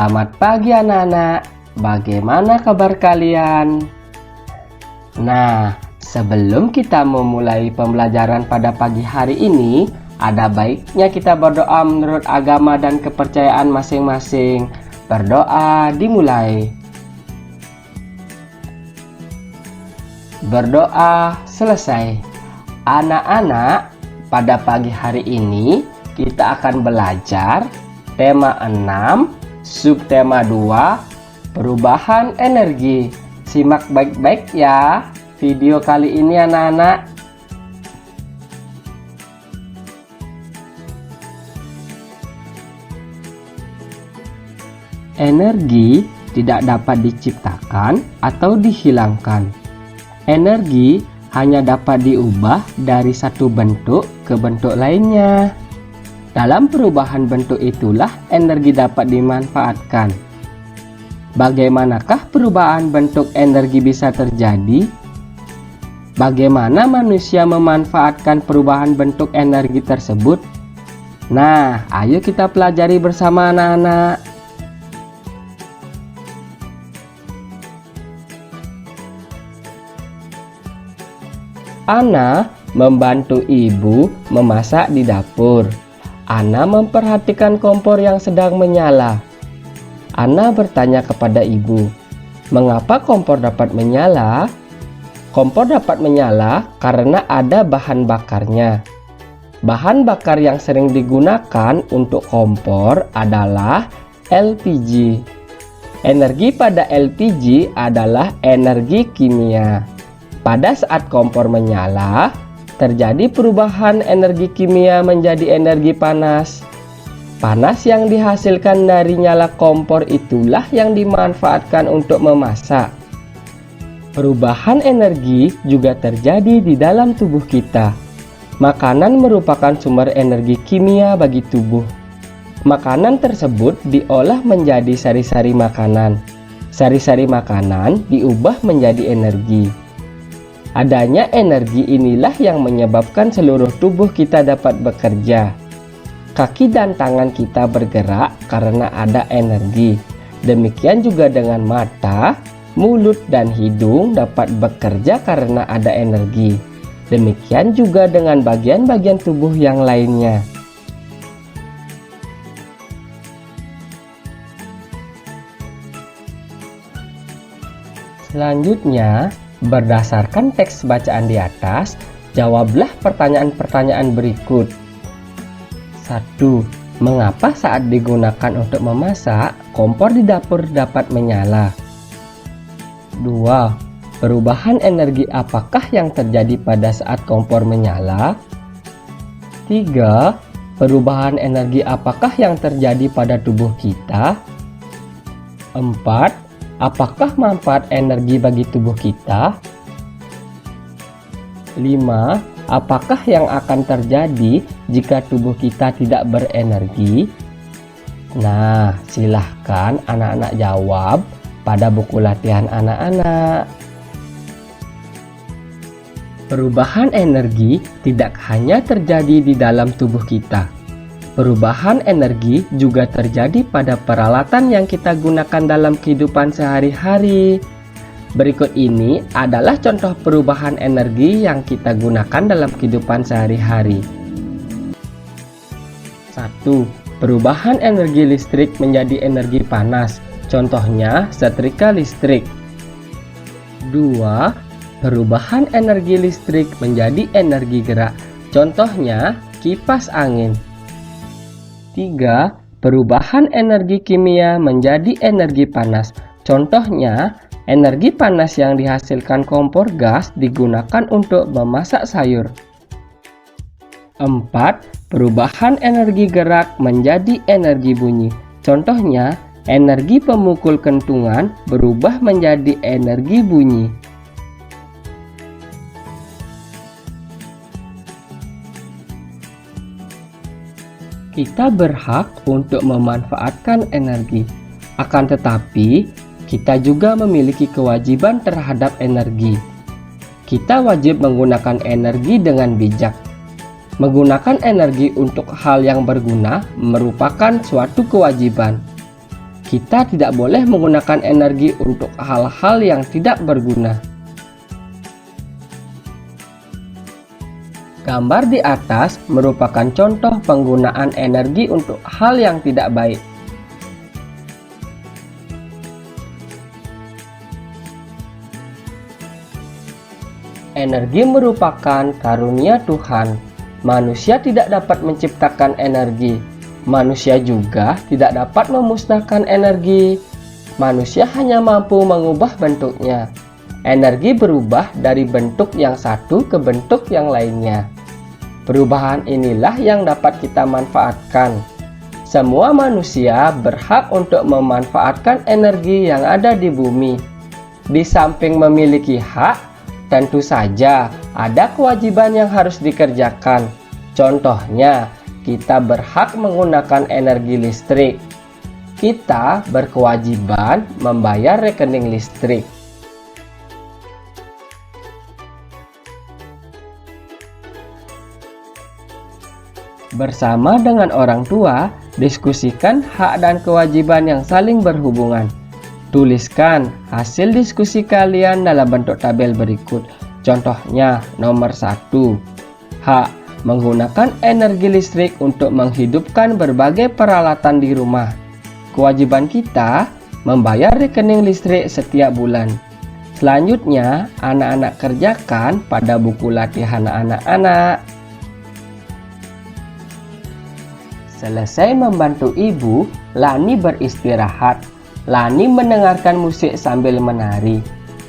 Selamat pagi anak-anak, bagaimana kabar kalian? Nah, sebelum kita memulai pembelajaran pada pagi hari ini, ada baiknya kita berdoa menurut agama dan kepercayaan masing-masing. Berdoa dimulai. Berdoa selesai. Anak-anak, pada pagi hari ini kita akan belajar tema 6, subtema 2, perubahan energi. Simak baik-baik ya video kali ini anak-anak. Energi tidak dapat diciptakan atau dihilangkan. Energi hanya dapat diubah dari satu bentuk ke bentuk lainnya. Dalam perubahan bentuk itulah energi dapat dimanfaatkan. Bagaimanakah perubahan bentuk energi bisa terjadi? Bagaimana manusia memanfaatkan perubahan bentuk energi tersebut? Nah, ayo kita pelajari bersama anak-anak. Ana membantu ibu memasak di dapur. Ana memperhatikan kompor yang sedang menyala. Ana bertanya kepada ibu, "Mengapa kompor dapat menyala?" Kompor dapat menyala karena ada bahan bakarnya. Bahan bakar yang sering digunakan untuk kompor adalah LPG. Energi pada LPG adalah energi kimia. Pada saat kompor menyala, terjadi perubahan energi kimia menjadi energi panas. Panas yang dihasilkan dari nyala kompor itulah yang dimanfaatkan untuk memasak. Perubahan energi juga terjadi di dalam tubuh kita. Makanan merupakan sumber energi kimia bagi tubuh. Makanan tersebut diolah menjadi sari-sari makanan. Sari-sari makanan diubah menjadi energi. Adanya energi inilah yang menyebabkan seluruh tubuh kita dapat bekerja. Kaki dan tangan kita bergerak karena ada energi. Demikian juga dengan mata, mulut, dan hidung dapat bekerja karena ada energi. Demikian juga dengan bagian-bagian tubuh yang lainnya. Selanjutnya, berdasarkan teks bacaan di atas, jawablah pertanyaan-pertanyaan berikut. 1. Mengapa saat digunakan untuk memasak, kompor di dapur dapat menyala? 2. Perubahan energi apakah yang terjadi pada saat kompor menyala? 3. Perubahan energi apakah yang terjadi pada tubuh kita? 4. Apakah manfaat energi bagi tubuh kita? 5. Apakah yang akan terjadi jika tubuh kita tidak berenergi? Nah, silahkan anak-anak jawab pada buku latihan anak-anak. Perubahan energi tidak hanya terjadi di dalam tubuh kita. Perubahan energi juga terjadi pada peralatan yang kita gunakan dalam kehidupan sehari-hari. Berikut ini adalah contoh perubahan energi yang kita gunakan dalam kehidupan sehari-hari. 1. Perubahan energi listrik menjadi energi panas. Contohnya setrika listrik. 2. Perubahan energi listrik menjadi energi gerak. Contohnya kipas angin. 3. Perubahan energi kimia menjadi energi panas. Contohnya, energi panas yang dihasilkan kompor gas digunakan untuk memasak sayur. 4. Perubahan energi gerak menjadi energi bunyi. Contohnya, energi pemukul kentungan berubah menjadi energi bunyi. Kita berhak untuk memanfaatkan energi. Akan tetapi, kita juga memiliki kewajiban terhadap energi. Kita wajib menggunakan energi dengan bijak. Menggunakan energi untuk hal yang berguna merupakan suatu kewajiban. Kita tidak boleh menggunakan energi untuk hal-hal yang tidak berguna. Gambar di atas merupakan contoh penggunaan energi untuk hal yang tidak baik. Energi merupakan karunia Tuhan. Manusia tidak dapat menciptakan energi. Manusia juga tidak dapat memusnahkan energi. Manusia hanya mampu mengubah bentuknya. Energi berubah dari bentuk yang satu ke bentuk yang lainnya. Perubahan inilah yang dapat kita manfaatkan. Semua manusia berhak untuk memanfaatkan energi yang ada di bumi. Di samping memiliki hak, tentu saja ada kewajiban yang harus dikerjakan. Contohnya, kita berhak menggunakan energi listrik. Kita berkewajiban membayar rekening listrik. Bersama dengan orang tua, diskusikan hak dan kewajiban yang saling berhubungan. Tuliskan hasil diskusi kalian dalam bentuk tabel berikut. Contohnya, nomor 1. Hak menggunakan energi listrik untuk menghidupkan berbagai peralatan di rumah. Kewajiban kita membayar rekening listrik setiap bulan. Selanjutnya, anak-anak kerjakan pada buku latihan anak-anak. Selesai membantu ibu, Lani beristirahat. Lani mendengarkan musik sambil menari.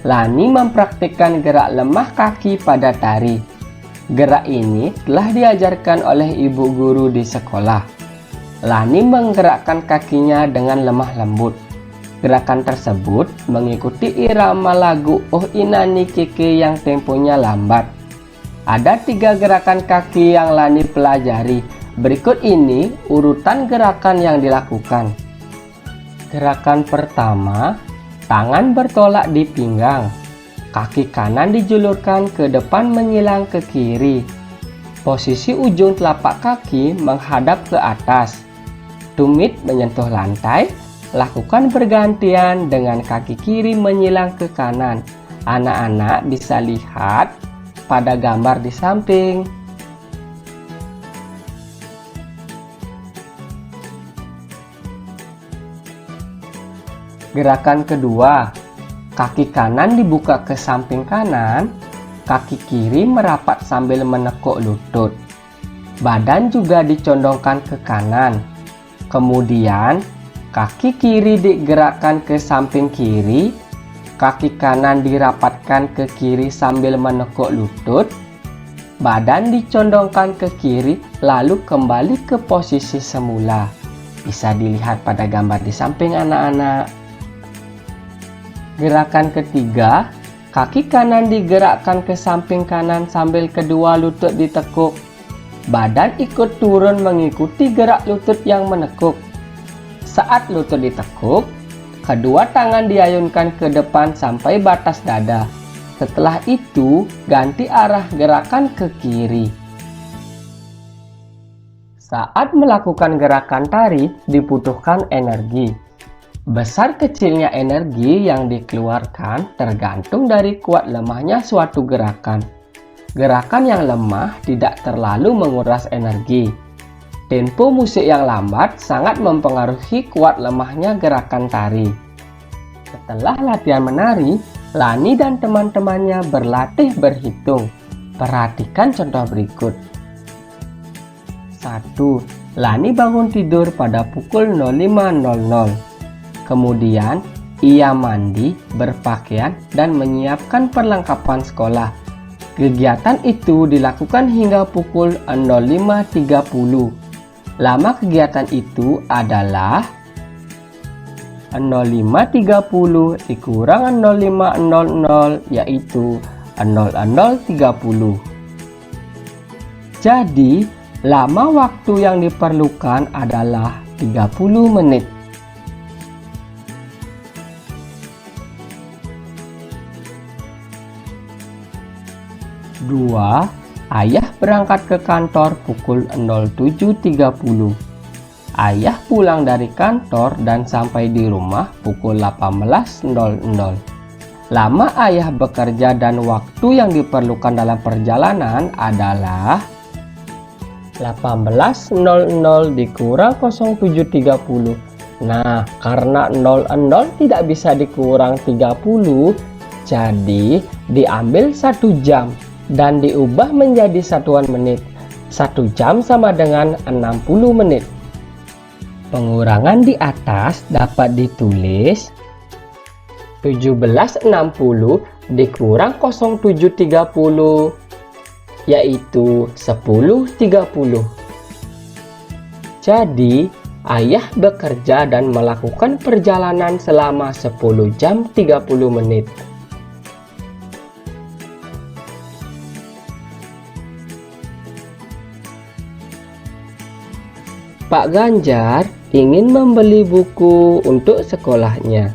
Lani mempraktikkan gerak lemah kaki pada tari. Gerak ini telah diajarkan oleh ibu guru di sekolah. Lani menggerakkan kakinya dengan lemah lembut. Gerakan tersebut mengikuti irama lagu Oh Inani Keke yang temponya lambat. Ada 3 gerakan kaki yang Lani pelajari. Berikut ini urutan gerakan yang dilakukan. Gerakan pertama, tangan bertolak di pinggang. Kaki kanan dijulurkan ke depan menyilang ke kiri. Posisi ujung telapak kaki menghadap ke atas. Tumit menyentuh lantai. Lakukan bergantian dengan kaki kiri menyilang ke kanan. Anak-anak bisa lihat pada gambar di samping. Gerakan kedua, kaki kanan dibuka ke samping kanan, kaki kiri merapat sambil menekuk lutut. Badan juga dicondongkan ke kanan. Kemudian, kaki kiri digerakkan ke samping kiri, kaki kanan dirapatkan ke kiri sambil menekuk lutut. Badan dicondongkan ke kiri lalu kembali ke posisi semula. Bisa dilihat pada gambar di samping anak-anak. Gerakan ketiga, kaki kanan digerakkan ke samping kanan sambil kedua lutut ditekuk. Badan ikut turun mengikuti gerak lutut yang menekuk. Saat lutut ditekuk, kedua tangan diayunkan ke depan sampai batas dada. Setelah itu, ganti arah gerakan ke kiri. Saat melakukan gerakan tari, dibutuhkan energi. Besar kecilnya energi yang dikeluarkan tergantung dari kuat lemahnya suatu gerakan. Gerakan yang lemah tidak terlalu menguras energi. Tempo musik yang lambat sangat mempengaruhi kuat lemahnya gerakan tari. Setelah latihan menari, Lani dan teman-temannya berlatih berhitung. Perhatikan contoh berikut. 1. Lani bangun tidur pada pukul 05.00. Kemudian, ia mandi, berpakaian, dan menyiapkan perlengkapan sekolah. Kegiatan itu dilakukan hingga pukul 05.30. Lama kegiatan itu adalah 05.30 dikurang 05.00, yaitu 00.30. Jadi, lama waktu yang diperlukan adalah 30 menit. Dua, ayah berangkat ke kantor pukul 07.30. Ayah pulang dari kantor dan sampai di rumah pukul 18.00. Lama ayah bekerja dan waktu yang diperlukan dalam perjalanan adalah 18.00 dikurang 07.30. Nah, karena 00 tidak bisa dikurang 30, jadi diambil 1 jam dan diubah menjadi satuan menit. 1 jam sama dengan 60 menit. Pengurangan di atas dapat ditulis 17.60 dikurang 07.30, yaitu 10.30. Jadi, ayah bekerja dan melakukan perjalanan selama 10 jam 30 menit. Pak Ganjar ingin membeli buku untuk sekolahnya.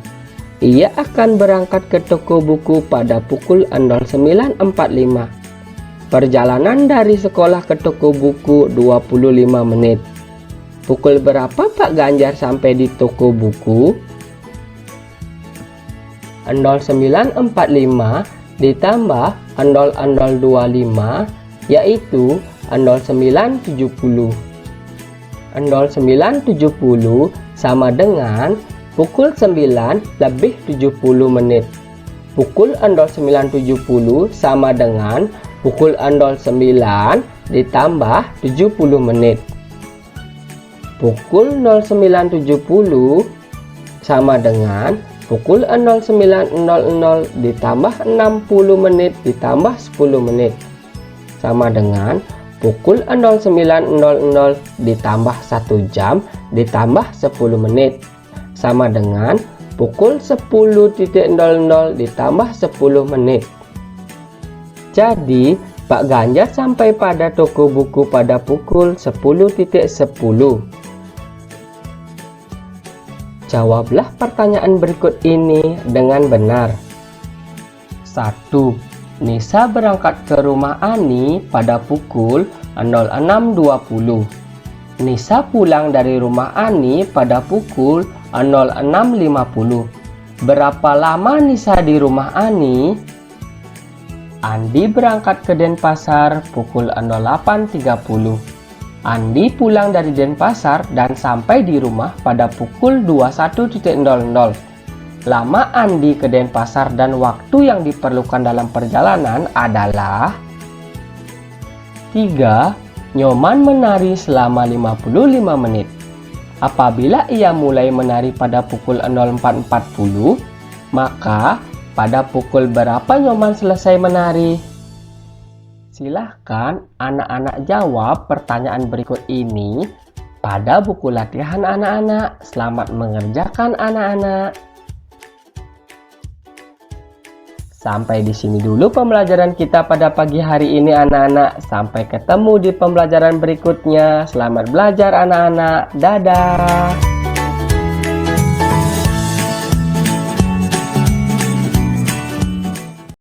Ia akan berangkat ke toko buku pada pukul 09.45. Perjalanan dari sekolah ke toko buku 25 menit. Pukul berapa Pak Ganjar sampai di toko buku? 09.45 ditambah 00.25, yaitu 09.70. 09.70 sama dengan pukul 9 lebih 70 menit. Pukul 09.70 sama dengan pukul 09 ditambah 70 menit. Pukul 09.70 sama dengan pukul 09.00 ditambah 60 menit ditambah 10 menit. Sama dengan pukul 09.00 ditambah 1 jam ditambah 10 menit. Sama dengan pukul 10.00 ditambah 10 menit. Jadi, Pak Ganjar sampai pada toko buku pada pukul 10.10. Jawablah pertanyaan berikut ini dengan benar. 1. Nisa berangkat ke rumah Ani pada pukul 06.20. Nisa pulang dari rumah Ani pada pukul 06.50. Berapa lama Nisa di rumah Ani? Andi berangkat ke Denpasar pukul 08.30. Andi pulang dari Denpasar dan sampai di rumah pada pukul 21.00. Lama Andi ke Denpasar dan waktu yang diperlukan dalam perjalanan adalah 3. Nyoman menari selama 55 menit. Apabila ia mulai menari pada pukul 04.40, maka pada pukul berapa Nyoman selesai menari? Silahkan anak-anak jawab pertanyaan berikut ini pada buku latihan anak-anak. Selamat mengerjakan anak-anak. Sampai di sini dulu pembelajaran kita pada pagi hari ini anak-anak. Sampai ketemu di pembelajaran berikutnya. Selamat belajar anak-anak. Dadah.